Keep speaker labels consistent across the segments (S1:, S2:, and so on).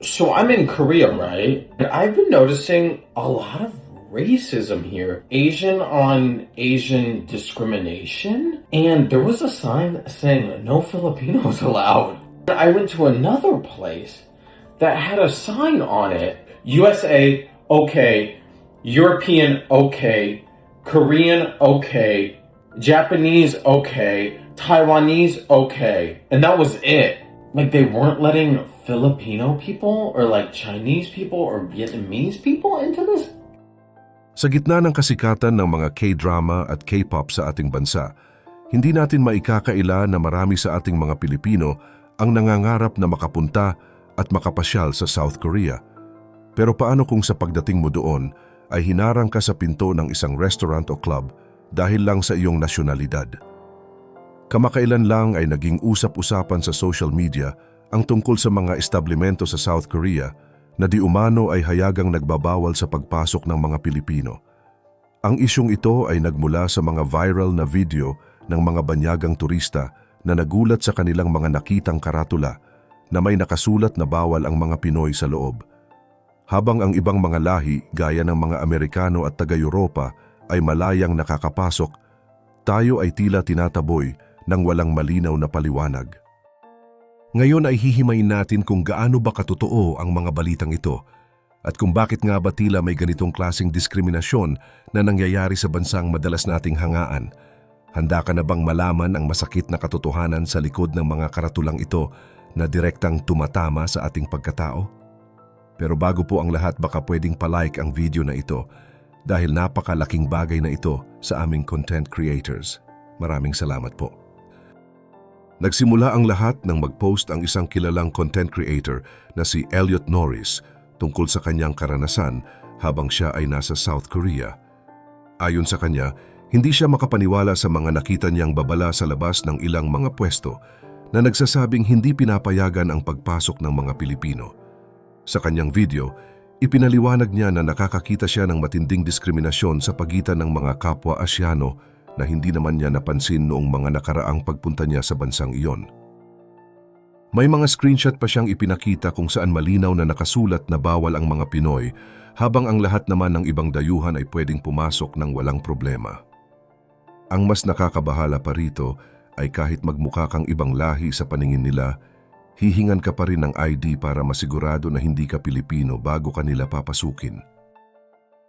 S1: So I'm in Korea, right? And I've been noticing a lot of racism here. Asian on Asian discrimination. And there was a sign saying no Filipinos allowed. I went to another place that had a sign on it. USA, okay. European, okay. Korean, okay. Japanese, okay. Taiwanese, okay. And that was it. Like they weren't letting Filipino people or like Chinese people or Vietnamese people into this.
S2: Sa gitna ng kasikatan ng mga K-drama at K-pop sa ating bansa, hindi natin maikakaila na marami sa ating mga Pilipino ang nangangarap na makapunta at makapasyal sa South Korea. Pero paano kung sa pagdating mo doon ay hinarang ka sa pinto ng isang restaurant o club dahil lang sa iyong nasyonalidad? Kamakailan lang ay naging usap-usapan sa social media ang tungkol sa mga establishmento sa South Korea na di umano ay hayagang nagbabawal sa pagpasok ng mga Pilipino. Ang isyong ito ay nagmula sa mga viral na video ng mga banyagang turista na nagulat sa kanilang mga nakitang karatula na may nakasulat na bawal ang mga Pinoy sa loob. Habang ang ibang mga lahi gaya ng mga Amerikano at taga-Europa ay malayang nakakapasok, tayo ay tila tinataboy ng walang malinaw na paliwanag. Ngayon ay hihimayin natin kung gaano ba katotoo ang mga balitang ito at kung bakit nga ba tila may ganitong klaseng diskriminasyon na nangyayari sa bansang madalas nating hangaan. Handa ka na bang malaman ang masakit na katotohanan sa likod ng mga karatulang ito na direktang tumatama sa ating pagkatao? Pero bago po ang lahat, baka pwedeng palike ang video na ito dahil napakalaking bagay na ito sa aming content creators. Maraming salamat po. Nagsimula ang lahat nang mag-post ang isang kilalang content creator na si Elliot Norris tungkol sa kanyang karanasan habang siya ay nasa South Korea. Ayon sa kanya, hindi siya makapaniwala sa mga nakita niyang babala sa labas ng ilang mga pwesto na nagsasabing hindi pinapayagan ang pagpasok ng mga Pilipino. Sa kanyang video, ipinaliwanag niya na nakakakita siya ng matinding diskriminasyon sa pagitan ng mga kapwa Asyano na hindi naman niya napansin noong mga nakaraang pagpunta niya sa bansang iyon. May mga screenshot pa siyang ipinakita kung saan malinaw na nakasulat na bawal ang mga Pinoy habang ang lahat naman ng ibang dayuhan ay pwedeng pumasok ng walang problema. Ang mas nakakabahala pa rito ay kahit magmukha kang ibang lahi sa paningin nila, hihingan ka pa rin ng ID para masigurado na hindi ka Pilipino bago ka nila papasukin.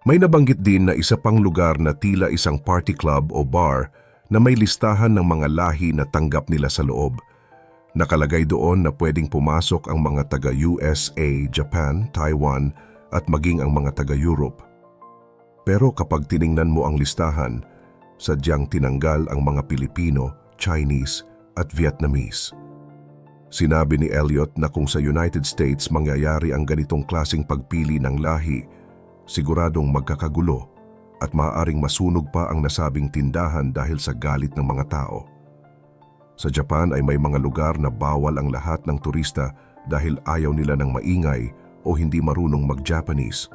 S2: May nabanggit din na isa pang lugar na tila isang party club o bar na may listahan ng mga lahi na tanggap nila sa loob. Nakalagay doon na pwedeng pumasok ang mga taga-USA, Japan, Taiwan at maging ang mga taga-Europe. Pero kapag tiningnan mo ang listahan, sadyang tinanggal ang mga Pilipino, Chinese at Vietnamese. Sinabi ni Elliot na kung sa United States mangyayari ang ganitong klaseng pagpili ng lahi, siguradong magkakagulo at maaaring masunog pa ang nasabing tindahan dahil sa galit ng mga tao. Sa Japan ay may mga lugar na bawal ang lahat ng turista dahil ayaw nila ng maingay o hindi marunong mag-Japanese.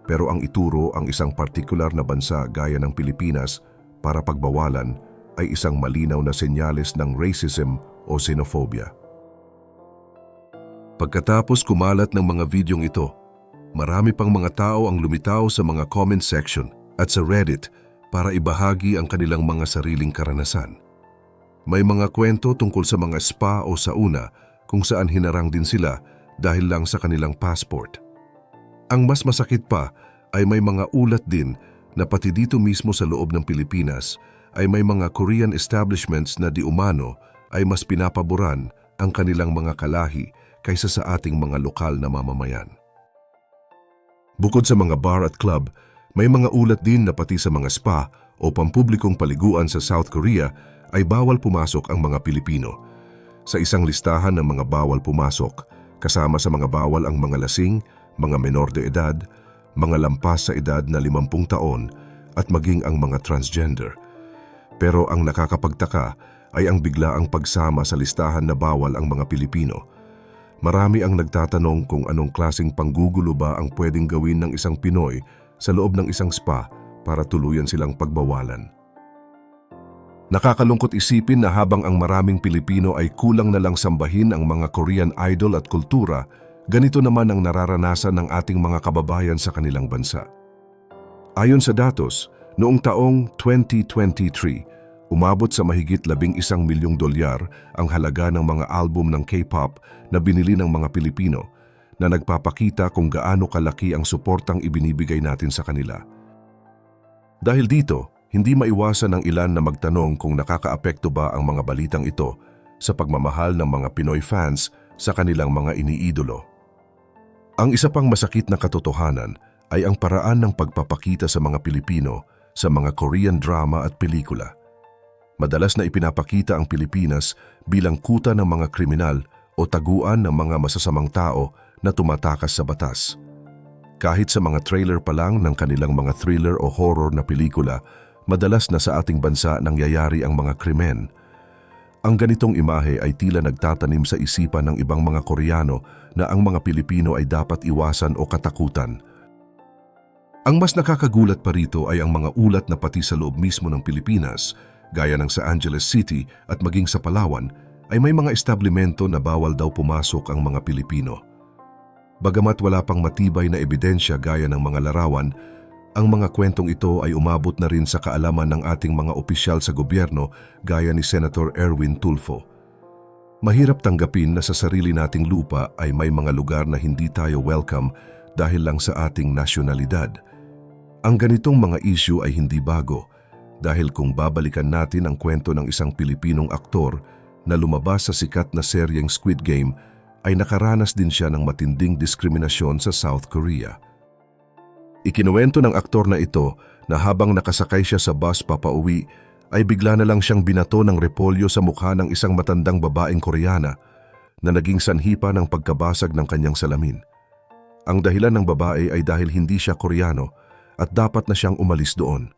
S2: Pero ang ituro ang isang partikular na bansa gaya ng Pilipinas para pagbawalan ay isang malinaw na senyales ng racism o xenophobia. Pagkatapos kumalat ng mga videong ito, marami pang mga tao ang lumitaw sa mga comment section at sa Reddit para ibahagi ang kanilang mga sariling karanasan. May mga kwento tungkol sa mga spa o sauna kung saan hinarang din sila dahil lang sa kanilang passport. Ang mas masakit pa ay may mga ulat din na pati dito mismo sa loob ng Pilipinas ay may mga Korean establishments na di umano ay mas pinapaboran ang kanilang mga kalahi kaysa sa ating mga lokal na mamamayan. Bukod sa mga bar at club, may mga ulat din na pati sa mga spa o pampublikong paliguan sa South Korea ay bawal pumasok ang mga Pilipino. Sa isang listahan ng mga bawal pumasok, kasama sa mga bawal ang mga lasing, mga menor de edad, mga lampas sa edad na 50 taon at maging ang mga transgender. Pero ang nakakapagtaka ay ang biglaang pagsama sa listahan na bawal ang mga Pilipino. Marami ang nagtatanong kung anong klaseng panggugulo ba ang pwedeng gawin ng isang Pinoy sa loob ng isang spa para tuluyan silang pagbawalan. Nakakalungkot isipin na habang ang maraming Pilipino ay kulang na lang sambahin ang mga Korean idol at kultura, Ganito naman ang nararanasan ng ating mga kababayan sa kanilang bansa. Ayon sa datos, noong taong 2023, umabot sa mahigit $11 milyong ang halaga ng mga album ng K-pop na binili ng mga Pilipino na nagpapakita kung gaano kalaki ang suportang ibinibigay natin sa kanila. Dahil dito, hindi maiwasan ng ilan na magtanong kung nakakaapekto ba ang mga balitang ito sa pagmamahal ng mga Pinoy fans sa kanilang mga iniidolo. Ang isa pang masakit na katotohanan ay ang paraan ng pagpapakita sa mga Pilipino sa mga Korean drama at pelikula. Madalas na ipinapakita ang Pilipinas bilang kuta ng mga kriminal o taguan ng mga masasamang tao na tumatakas sa batas. Kahit sa mga trailer pa lang ng kanilang mga thriller o horror na pelikula, madalas na sa ating bansa nangyayari ang mga krimen. Ang ganitong imahe ay tila nagtatanim sa isipan ng ibang mga Koreano na ang mga Pilipino ay dapat iwasan o katakutan. Ang mas nakakagulat pa rito ay ang mga ulat na pati sa loob mismo ng Pilipinas, gaya ng sa Angeles City at maging sa Palawan, ay may mga establishmento na bawal daw pumasok ang mga Pilipino. Bagamat wala pang matibay na ebidensya gaya ng mga larawan, ang mga kwentong ito ay umabot na rin sa kaalaman ng ating mga opisyal sa gobyerno gaya ni Senator Erwin Tulfo. Mahirap tanggapin na sa sarili nating lupa ay may mga lugar na hindi tayo welcome dahil lang sa ating nasyonalidad. Ang ganitong mga issue ay hindi bago dahil kung babalikan natin ang kwento ng isang Pilipinong aktor na lumabas sa sikat na seryeng Squid Game, ay nakaranas din siya ng matinding diskriminasyon sa South Korea. Ikinuwento ng aktor na ito na habang nakasakay siya sa bus papauwi, ay bigla na lang siyang binato ng repolyo sa mukha ng isang matandang babaeng Koreana na naging sanhi pa ng pagkabasag ng kanyang salamin. Ang dahilan ng babae ay dahil hindi siya Koreano at dapat na siyang umalis doon.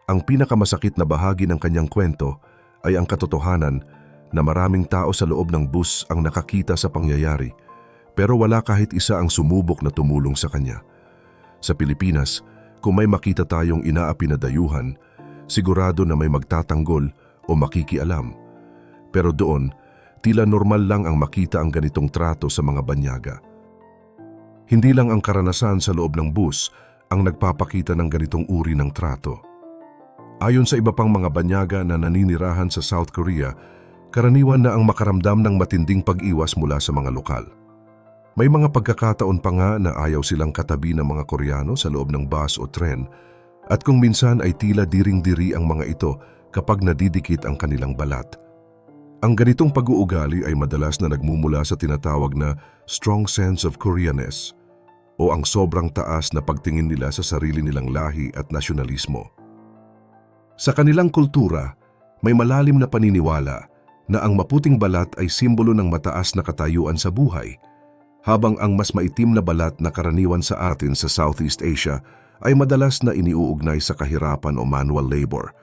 S2: Ang pinakamasakit na bahagi ng kanyang kwento ay ang katotohanan na maraming tao sa loob ng bus ang nakakita sa pangyayari, pero wala kahit isa ang sumubok na tumulong sa kanya. Sa Pilipinas, kung may makita tayong inaapi na dayuhan, sigurado na may magtatanggol o makikialam. Pero doon, tila normal lang ang makita ang ganitong trato sa mga banyaga. Hindi lang ang karanasan sa loob ng bus ang nagpapakita ng ganitong uri ng trato. Ayon sa iba pang mga banyaga na naninirahan sa South Korea, karaniwan na ang makaramdam ng matinding pag-iwas mula sa mga lokal. May mga pagkakataon pa nga na ayaw silang katabi ng mga Koreano sa loob ng bus o tren, at kung minsan ay tila diring-diri ang mga ito kapag nadidikit ang kanilang balat. Ang ganitong pag-uugali ay madalas na nagmumula sa tinatawag na strong sense of Koreanness o ang sobrang taas na pagtingin nila sa sarili nilang lahi at nasyonalismo. Sa kanilang kultura, may malalim na paniniwala na ang maputing balat ay simbolo ng mataas na katayuan sa buhay, habang ang mas maitim na balat na karaniwan sa atin sa Southeast Asia ay madalas na iniuugnay sa kahirapan o manual labor.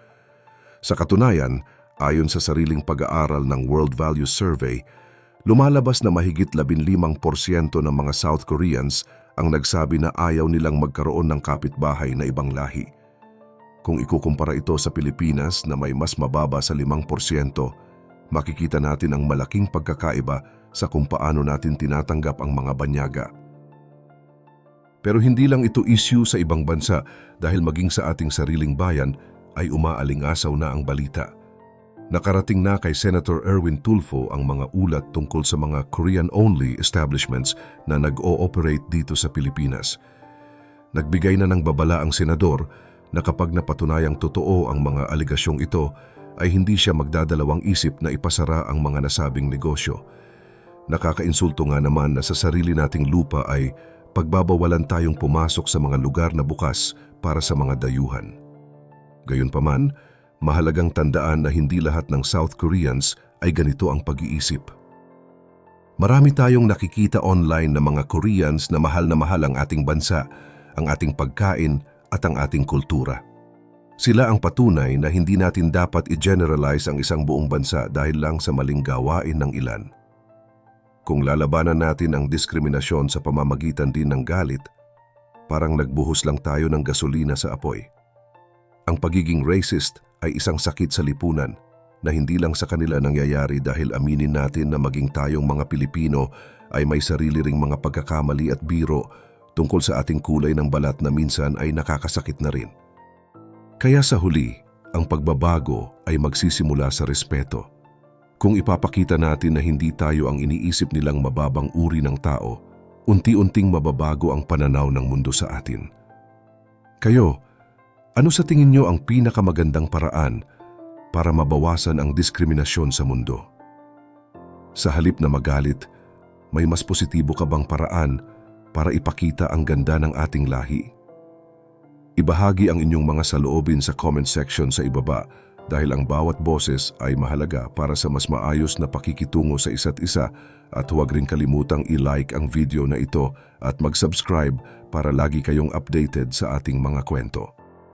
S2: Sa katunayan, ayon sa sariling pag-aaral ng World Values Survey, lumalabas na mahigit 15% ng mga South Koreans ang nagsabi na ayaw nilang magkaroon ng kapitbahay na ibang lahi. Kung ikukumpara ito sa Pilipinas na may mas mababa sa 5%, makikita natin ang malaking pagkakaiba sa kung paano natin tinatanggap ang mga banyaga. Pero hindi lang ito issue sa ibang bansa dahil maging sa ating sariling bayan ay umaalingasaw na ang balita. Nakarating na kay Senator Erwin Tulfo ang mga ulat tungkol sa mga Korean-only establishments na nag-ooperate dito sa Pilipinas. Nagbigay na ng babala ang senador na kapag napatunayang totoo ang mga aligasyong ito, ay hindi siya magdadalawang isip na ipasara ang mga nasabing negosyo. Nakakainsulto nga naman na sa sarili nating lupa ay pagbabawalan tayong pumasok sa mga lugar na bukas para sa mga dayuhan. Gayunpaman, mahalagang tandaan na hindi lahat ng South Koreans ay ganito ang pag-iisip. Marami tayong nakikita online na mga Koreans na mahal ang ating bansa, ang ating pagkain at ang ating kultura. Sila ang patunay na hindi natin dapat i-generalize ang isang buong bansa dahil lang sa maling gawain ng ilan. Kung lalabanan natin ang diskriminasyon sa pamamagitan din ng galit, parang nagbuhos lang tayo ng gasolina sa apoy. Ang pagiging racist ay isang sakit sa lipunan na hindi lang sa kanila nangyayari dahil aminin natin na maging tayong mga Pilipino ay may sarili ring mga pagkakamali at biro tungkol sa ating kulay ng balat na minsan ay nakakasakit na rin. Kaya sa huli, ang pagbabago ay magsisimula sa respeto. Kung ipapakita natin na hindi tayo ang iniisip nilang mababang uri ng tao, unti-unting mababago ang pananaw ng mundo sa atin. Kayo, ano sa tingin nyo ang pinakamagandang paraan para mabawasan ang diskriminasyon sa mundo? Sa halip na magalit, may mas positibo ka bang paraan para ipakita ang ganda ng ating lahi? Ibahagi ang inyong mga saloobin sa comment section sa ibaba dahil ang bawat boses ay mahalaga para sa mas maayos na pakikitungo sa isa't isa, at huwag rin kalimutang i-like ang video na ito at mag-subscribe para lagi kayong updated sa ating mga kwento.